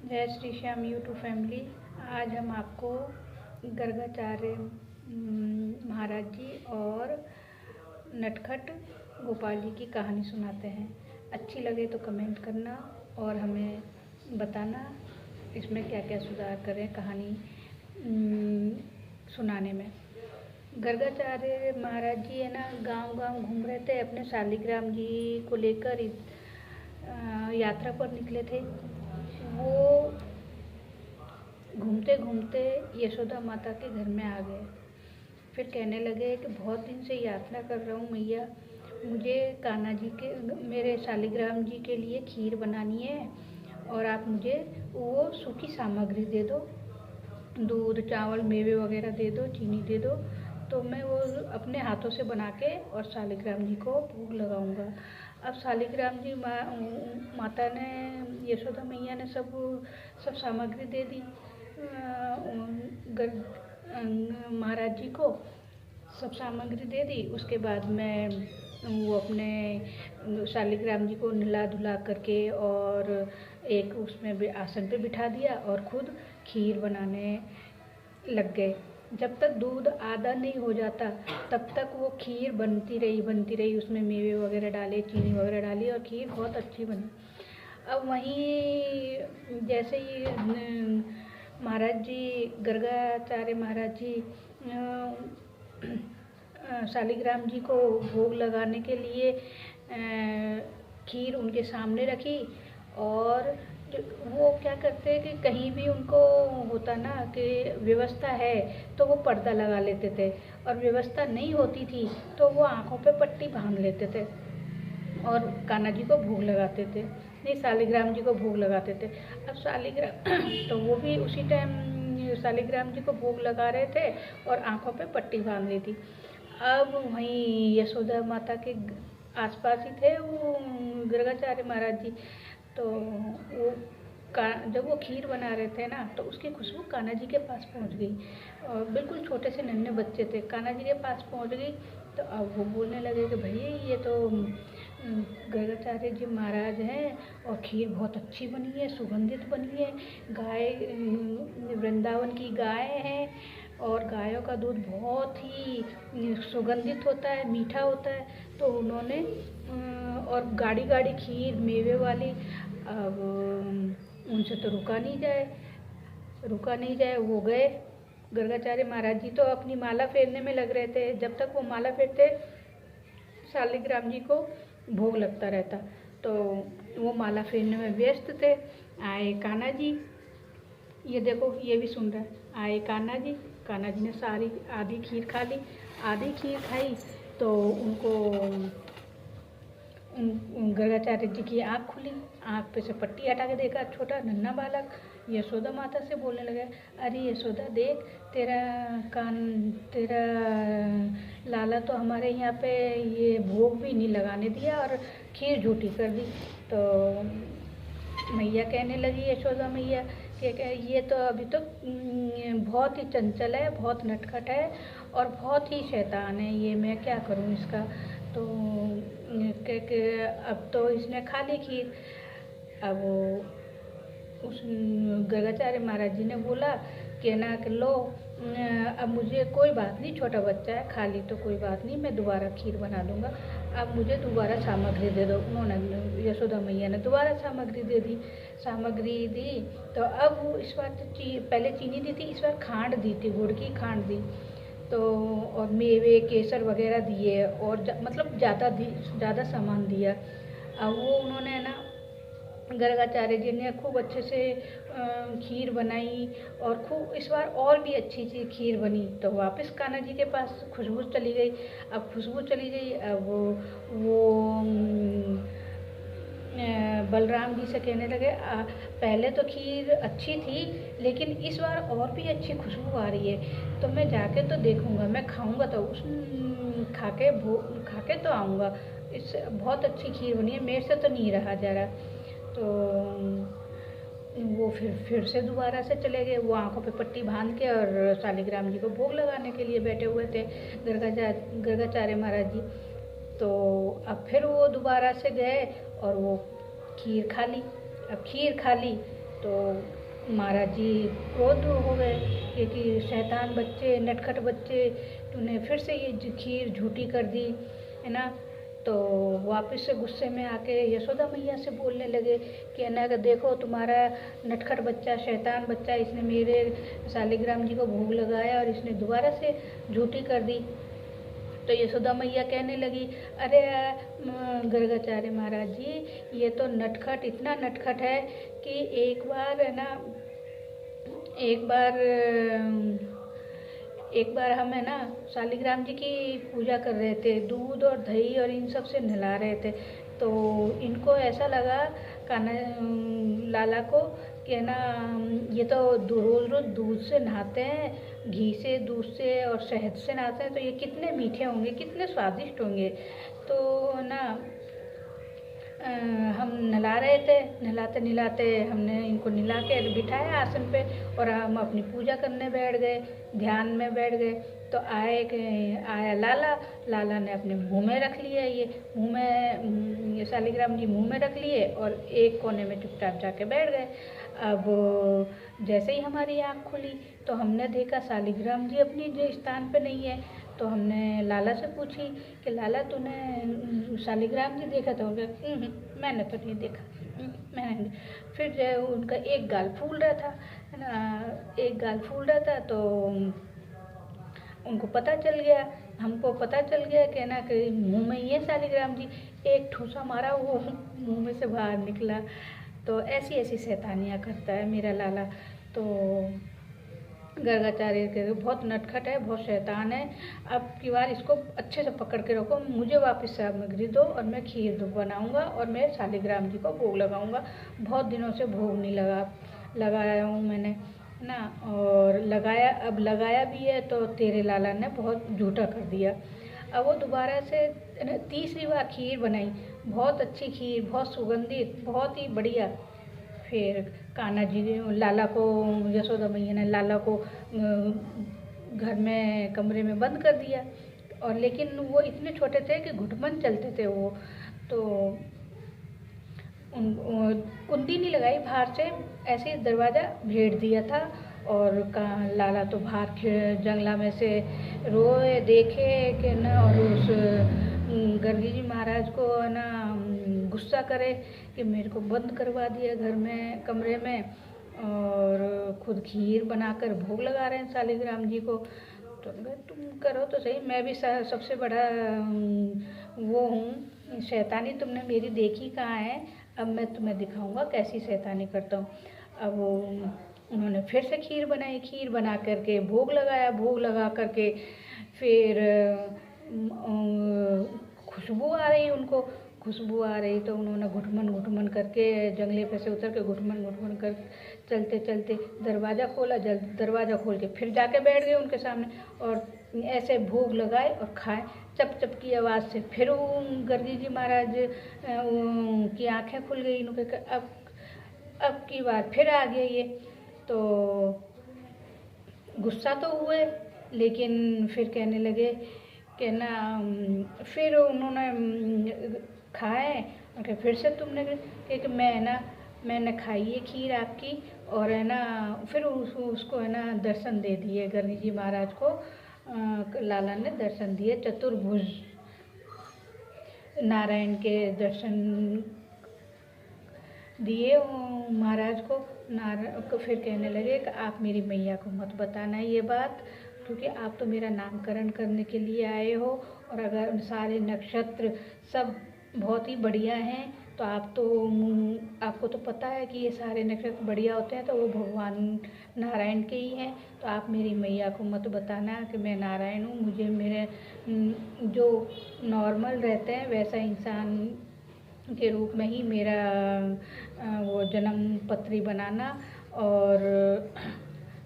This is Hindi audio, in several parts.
जय श्री श्याम यूट्यूब फैमिली। आज हम आपको गर्गाचार्य महाराज जी और नटखट गोपाल जी की कहानी सुनाते हैं। अच्छी लगे तो कमेंट करना और हमें बताना इसमें क्या क्या सुधार करें कहानी सुनाने में। गर्गाचार्य महाराज जी है ना, गांव गांव घूम रहे थे, अपने शालिग्राम जी को लेकर यात्रा पर निकले थे। वो घूमते घूमते यशोदा माता के घर में आ गए। फिर कहने लगे कि बहुत दिन से यात्रा कर रहा हूँ मैया, मुझे कान्हा जी के, मेरे शालिग्राम जी के लिए खीर बनानी है और आप मुझे वो सूखी सामग्री दे दो, दूध चावल मेवे वगैरह दे दो, चीनी दे दो, तो मैं वो अपने हाथों से बना के और शालिग्राम जी को भोग लगाऊंगा। अब शालिग्राम जी माता ने, यशोदा मैया ने सब सामग्री दे दी महाराज जी को, सब सामग्री दे दी। उसके बाद में वो अपने शालिग्राम जी को नहला धुला करके और एक उसमें आसन पे बिठा दिया और खुद खीर बनाने लग गए। जब तक दूध आधा नहीं हो जाता तब तक वो खीर बनती रही। उसमें मेवे वगैरह डाले, चीनी वगैरह डाली और खीर बहुत अच्छी बनी। अब वहीं जैसे ही महाराज जी, गर्गाचार्य महाराज जी शालिग्राम जी को भोग लगाने के लिए खीर उनके सामने रखी, और वो क्या करते हैं कि कहीं भी उनको होता ना कि व्यवस्था है तो वो पर्दा लगा लेते थे, और व्यवस्था नहीं होती थी तो वो आँखों पे पट्टी बांध लेते थे और कान्हा जी को भोग लगाते थे, नहीं शालिग्राम जी को भोग लगाते थे। अब शालिग्राम तो वो भी उसी टाइम शालिग्राम जी को भोग लगा रहे थे और आँखों पे पट्टी बांध ली थी। अब वहीं यशोदा माता के आसपास ही थे वो गर्गाचार्य महाराज जी। तो वो जब वो खीर बना रहे थे ना, तो उसकी खुशबू कान्हा जी के पास पहुंच गई, और बिल्कुल छोटे से नन्हे बच्चे थे, कान्हा जी के पास पहुंच गई। तो अब वो बोलने लगे कि भैया ये तो गर्गाचार्य जी महाराज हैं और खीर बहुत अच्छी बनी है, सुगंधित बनी है, गाय वृंदावन की गाय है और गायों का दूध बहुत ही सुगंधित होता है, मीठा होता है। तो उन्होंने और गाढ़ी गाढ़ी खीर मेवे वाली, अब उनसे तो रुका नहीं जाए। वो गए, गर्गाचार्य महाराज जी तो अपनी माला फेरने में लग रहे थे। जब तक वो माला फेरते शालिग्राम जी को भोग लगता रहता, तो वो माला फेरने में व्यस्त थे। आए कान्हा जी, ये देखो ये भी सुन रहा है। आए कान्हा जी ने सारी आधी खीर खा ली। आधी खीर खाई तो उनको गर्गाचार्य जी की आँख खुली, आँख पे से पट्टी हटा के देखा, छोटा नन्हा बालक यशोदा माता से बोलने लगा, अरे यशोदा देख, तेरा लाला तो हमारे यहाँ पे ये भोग भी नहीं लगाने दिया और खीर झूठी कर दी। तो मैया कहने लगी, यशोदा मैया कि ये तो अभी तो बहुत ही चंचल है, बहुत नटखट है और बहुत ही शैतान है, ये मैं क्या करूँ इसका। तो अब तो इसने खा ली खीर। अब उस गर्गाचार्य महाराज जी ने बोला कि ना कि लो, अब मुझे कोई बात नहीं, छोटा बच्चा है, खा ली तो कोई बात नहीं, मैं दोबारा खीर बना दूंगा, अब मुझे दोबारा सामग्री दे दो। उन्होंने, यशोदा मैया ने दोबारा सामग्री दी। तो अब इस बार तो पहले चीनी दी थी, इस बार खांड दी थी, गुड़ की खांड दी। तो और मेवे केसर वगैरह दिए और मतलब ज़्यादा सामान दिया। अब वो उन्होंने ना, गर्गाचार्य जी ने खूब अच्छे से खीर बनाई और खूब इस बार और भी अच्छी खीर बनी। तो वापस कान्हा जी के पास खुशबू चली गई। अब खुशबू चली गई, अब वो बलराम जी से कहने लगे, पहले तो खीर अच्छी थी लेकिन इस बार और भी अच्छी खुशबू आ रही है, तो मैं जाके तो देखूंगा, मैं खाऊंगा तो खा के तो आऊँगा, इस बहुत अच्छी खीर बनी है, मेरे से तो नहीं रहा जा रहा। तो वो फिर से दोबारा से चले गए। वो आंखों पे पट्टी बांध के और शालिग्राम जी को भोग लगाने के लिए बैठे हुए थे गर्गाचार्य महाराज जी। तो अब फिर वो दोबारा से गए और वो खीर खा ली। अब खीर खा ली तो महाराज जी क्रोध हो गए कि शैतान बच्चे, नटखट बच्चे, तूने फिर से ये खीर झूठी कर दी, है ना। तो वापस से गुस्से में आके यशोदा मैया से बोलने लगे कि है ना, कि देखो तुम्हारा नटखट बच्चा, शैतान बच्चा, इसने मेरे शालिग्राम जी को भोग लगाया और इसने दोबारा से झूठी कर दी। तो यशोदा मैया कहने लगी, अरे गर्गाचार्य महाराज जी, ये तो नटखट इतना नटखट है कि एक बार हम है ना शालिग्राम जी की पूजा कर रहे थे, दूध और दही और इन सब से नहला रहे थे, तो इनको ऐसा लगा कान्हा लाला को कि है ना, ये तो रोज़ रोज़ दूध से नहाते हैं, घी से, दूध से और शहद से नहाते हैं, तो ये कितने मीठे होंगे, कितने स्वादिष्ट होंगे। तो ना हम नहला रहे थे, नहलाते नहलाते हमने इनको नहला के बिठाया आसन पे और हम अपनी पूजा करने बैठ गए, ध्यान में बैठ गए। तो आया लाला ने अपने मुंह में रख लिया, ये शालिग्राम जी मुंह में रख लिए और एक कोने में चुपचाप जाके बैठ गए। अब जैसे ही हमारी आँख खुली तो हमने देखा शालिग्राम जी अपनी जो स्थान पे नहीं है। तो हमने लाला से पूछी कि लाला तूने शालिग्राम जी देखा? तो मैंने तो नहीं देखा, मैंने नहीं। फिर जो उनका एक गाल फूल रहा था, है ना, एक गाल फूल रहा था, तो उनको पता चल गया, हमको पता चल गया कि ना कि मुंह में ही है शालिग्राम जी। एक ठूसा मारा, वो मुंह में से बाहर निकला। तो ऐसी ऐसी शैतानियाँ करता है मेरा लाला। तो गर्गाचार्य के बहुत नटखट है, बहुत शैतान है। अब की बार इसको अच्छे से पकड़ के रखो, मुझे वापस सामग्री दो और मैं खीर बनाऊंगा और मैं शालिग्राम जी को भोग लगाऊंगा। बहुत दिनों से भोग नहीं लगाया हूँ मैंने ना, और लगाया भी है तो तेरे लाला ने बहुत झूठा कर दिया। अब वो दोबारा से तीसरी बार खीर बनाई, बहुत अच्छी खीर, बहुत सुगंधित, बहुत ही बढ़िया। फिर कान्हा जी लाला को, यशोदा मैया ने लाला को घर में कमरे में बंद कर दिया, और लेकिन वो इतने छोटे थे कि घुटमन चलते थे वो। तो कुंडी नहीं लगाई बाहर से, ऐसे ही दरवाज़ा भेड़ दिया था। और लाला तो बाहर जंगला में से रोए, देखे कि ना, और उस गर्गी जी महाराज को ना गुस्सा करे कि मेरे को बंद करवा दिया घर में, कमरे में, और खुद खीर बनाकर भोग लगा रहे हैं शालिग्राम जी को। तो तुम करो तो सही, मैं भी सबसे बड़ा वो हूँ, शैतानी तुमने मेरी देखी कहाँ है, अब मैं तुम्हें दिखाऊंगा कैसी शैतानी करता हूँ। अब उन्होंने फिर से खीर बनाई, खीर बना करके भोग लगाया, भोग लगा करके फिर खुशबू आ रही उनको, खुशबू आ रही तो उन्होंने घुटमन करके जंगले पे से उतर के घुटमन कर चलते चलते दरवाज़ा खोला, दरवाज़ा खोल के फिर जाके बैठ गए उनके सामने और ऐसे भोग लगाए और खाए। चप चप की आवाज़ से फिर गर्गी जी महाराज की आंखें खुल गई। उनके अब की बार फिर आ गया ये, तो गुस्सा तो हुए, लेकिन फिर कहने लगे कि ना, फिर उन्होंने खाए और फिर से तुमने कि मैंने खाई है खीर आपकी, और है ना फिर उसको है ना दर्शन दे दिए गर्गी जी महाराज को। लाला ने दर्शन दिए, चतुर्भुज नारायण के दर्शन दिए महाराज को। फिर कहने लगे कि आप मेरी मैया को मत बताना ये बात, क्योंकि आप तो मेरा नामकरण करने के लिए आए हो, और अगर सारे नक्षत्र सब बहुत ही बढ़िया हैं तो आपको तो पता है कि ये सारे नक्षत्र बढ़िया होते हैं, तो वो भगवान नारायण के ही हैं। तो आप मेरी मैया को मत बताना कि मैं नारायण हूँ, मुझे मेरे जो नॉर्मल रहते हैं वैसा इंसान के रूप में ही मेरा वो जन्म पत्री बनाना। और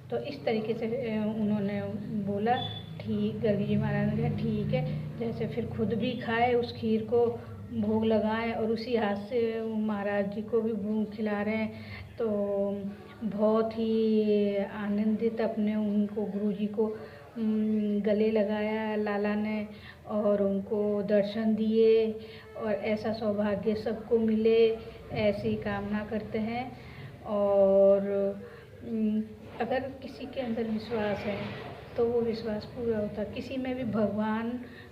तो इस तरीके से उन्होंने बोला, ठीक, गर्गी जी महाराज ने कहा ठीक है। जैसे फिर खुद भी खाए उस खीर को, भोग लगाए, और उसी हाथ से महाराज जी को भी खिला रहे हैं। तो बहुत ही आनंदित अपने उनको गुरु जी को गले लगाया लाला ने, और उनको दर्शन दिए, और ऐसा सौभाग्य सबको मिले, ऐसी कामना करते हैं। और अगर किसी के अंदर विश्वास है तो वो विश्वास पूरा होता है। किसी में भी भगवान,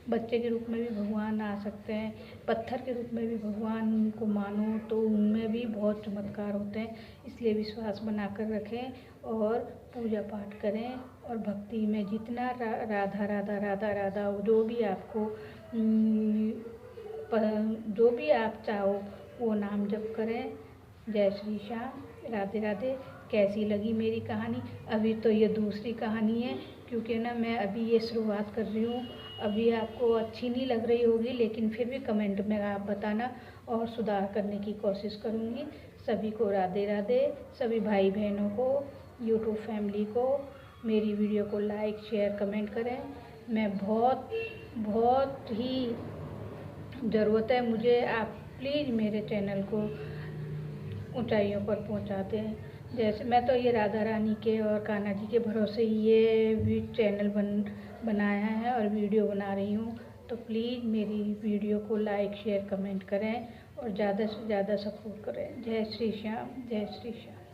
बच्चे के रूप में भी भगवान आ सकते हैं, पत्थर के रूप में भी भगवान को मानो तो उनमें भी बहुत चमत्कार होते हैं। इसलिए विश्वास बना कर रखें और पूजा पाठ करें और भक्ति में जितना राधा राधा राधा राधा जो भी आपको जो भी आप चाहो वो नाम जप करें। जय श्री श्याम, राधे राधे। कैसी लगी मेरी कहानी? अभी तो ये दूसरी कहानी है, क्योंकि ना मैं अभी ये शुरुआत कर रही हूँ। अभी आपको अच्छी नहीं लग रही होगी, लेकिन फिर भी कमेंट में आप बताना और सुधार करने की कोशिश करूँगी। सभी को राधे राधे। सभी भाई बहनों को, यूट्यूब फैमिली को मेरी वीडियो को लाइक शेयर कमेंट करें। मैं बहुत ही ज़रूरत है मुझे, आप प्लीज़ मेरे चैनल को ऊंचाइयों पर पहुंचाते हैं। जैसे मैं तो ये राधा रानी के और कान्हा जी के भरोसे ये चैनल बनाया है और वीडियो बना रही हूँ। तो प्लीज़ मेरी वीडियो को लाइक शेयर कमेंट करें और ज़्यादा से ज़्यादा सपोर्ट करें। जय श्री श्याम, जय श्री श्याम।